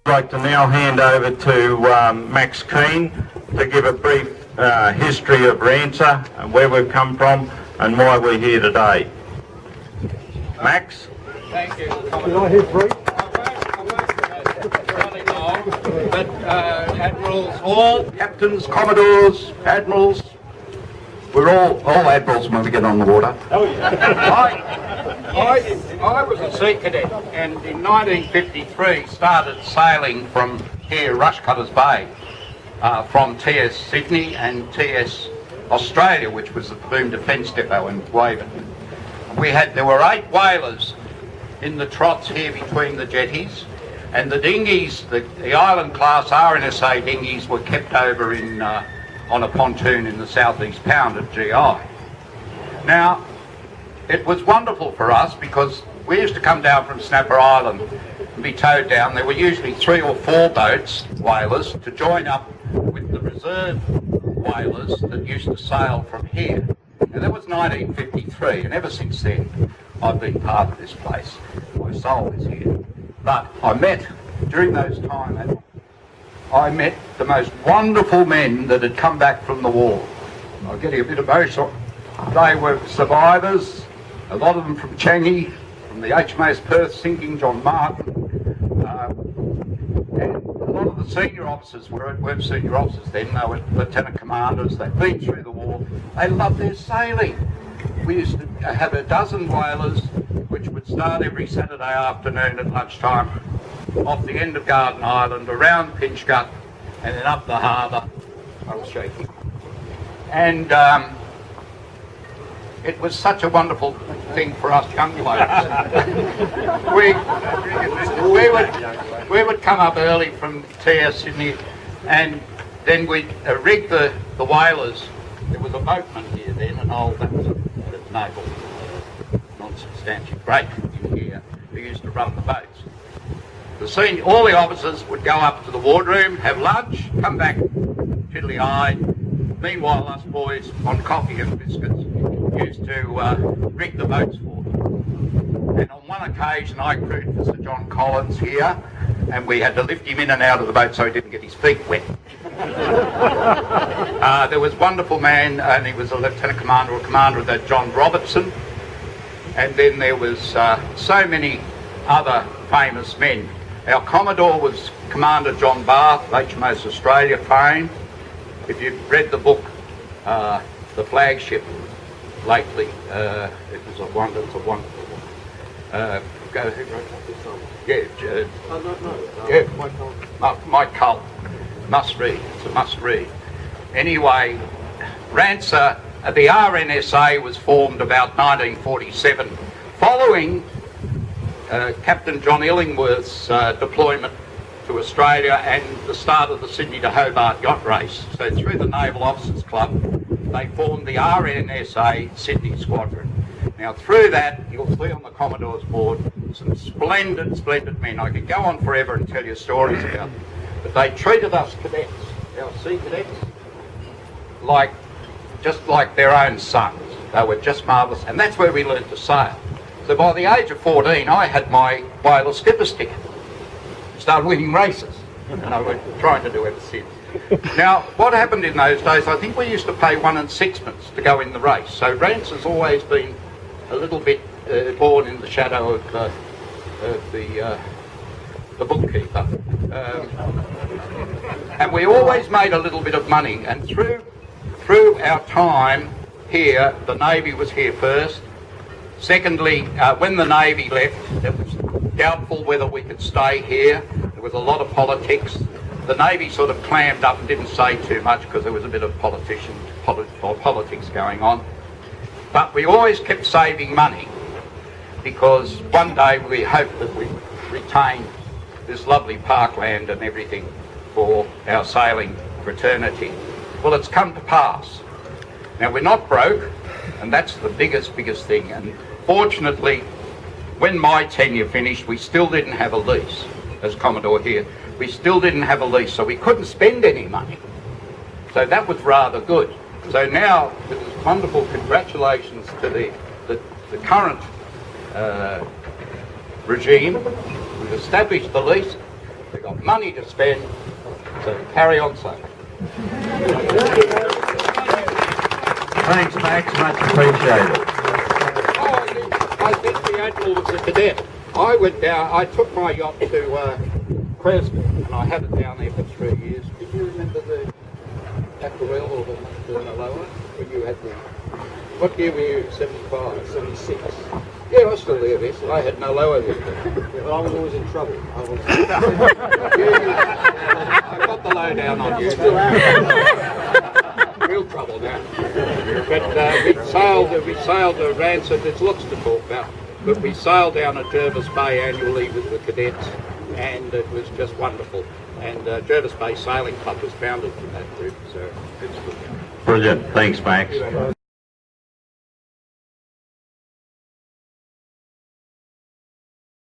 I'd like to now hand over to Max Keane to give a brief history of RANSA and where we've come from and why we're here today. Max? Thank you. Did I hear brief? But admirals, all captains, commodores, admirals, we're all admirals when we get on the water. Oh yeah. I was a sea cadet and in 1953 started sailing from here, Rushcutters Bay, from TS Sydney and TS Australia, which was the Boom Defence Depot in Waverton. There were 8 whalers in the trots here between the jetties, and the dinghies, the island class RNSA dinghies, were kept over in on a pontoon in the southeast pound at GI. Now, it was wonderful for us because we used to come down from Snapper Island and be towed down. There were usually 3 or 4 boats, whalers, to join up with the reserve whalers that used to sail from here. And that was 1953, and ever since then I've been part of this place. My soul is here. But during those times, I met the most wonderful men that had come back from the war. I'm getting a bit emotional. They were survivors, a lot of them from Changi, from the HMAS Perth sinking, John Martin, and a lot of the senior officers weren't senior officers then, they were lieutenant commanders. They'd been through the war. They loved their sailing. We used to have a dozen whalers which would start every Saturday afternoon at lunchtime off the end of Garden Island, around Pinchgut, and then up the harbour. I was shaking. And it was such a wonderful thing for us young blokes. we would come up early from TS Sydney, and then we'd rig the whalers. There was a boatman here then, that was a naval non-substantive break in here, who used to run the boats. All the officers would go up to the wardroom, have lunch, come back tiddly-eyed. Meanwhile, us boys, on coffee and biscuits, used to rig the boats for them. And on one occasion, I crewed for Sir John Collins here, and we had to lift him in and out of the boat so he didn't get his feet wet. There was a wonderful man, and he was a lieutenant commander or commander of that, John Robertson. And then there was so many other famous men. Our Commodore was Commander John Barth, HMAS Australia fame. If you've read the book, The Flagship, lately, it was a wonderful book. Who wrote this song? Mike Cull. Must read. It's a must read. Anyway, RANSA, the RNSA was formed about 1947, following Captain John Illingworth's deployment to Australia and the start of the Sydney to Hobart yacht race. So through the Naval Officers Club, they formed the RNSA Sydney Squadron. Now through that, you'll see on the Commodore's board some splendid, splendid men. I could go on forever and tell you stories about them. But they treated us cadets, our sea cadets, just like their own sons. They were just marvellous, and that's where we learned to sail. So by the age of 14, I had my whaler skipper's ticket. Started winning races, and I was trying to do ever since. Now, what happened in those days, I think we used to pay 1 6 to go in the race. So RANSA's always been a little bit born in the shadow of the bookkeeper. And we always made a little bit of money, and through our time here, the Navy was here first. Secondly, when the Navy left, it was doubtful whether we could stay here. There was a lot of politics. The Navy sort of clammed up and didn't say too much because there was a bit of politics going on. But we always kept saving money because one day we hoped that we'd retain this lovely parkland and everything for our sailing fraternity. Well, it's come to pass. Now, we're not broke, and that's the biggest thing. And fortunately, when my tenure finished, we still didn't have a lease, as Commodore here. We still didn't have a lease, so we couldn't spend any money. So that was rather good. So now, with this wonderful congratulations to the current regime, we've established the lease. They've got money to spend, so carry on so. Thanks, Max. Much appreciated. I think the Admiral was a cadet. I went down, I took my yacht to Creswell, and I had it down there for 3 years. Did you remember the Aquarelle or the Lower? When you had the, what year were you? 75, 76? Yeah, I was still there, yes. I had no lower then. Yeah, I was always in trouble. I got the lowdown on you. Real trouble now. But we sailed to RANSA. There's lots to talk about. But we sailed down at Jervis Bay annually with the cadets, and it was just wonderful. And Jervis Bay Sailing Club was founded from that group, so it's good. Brilliant. Thanks, Max.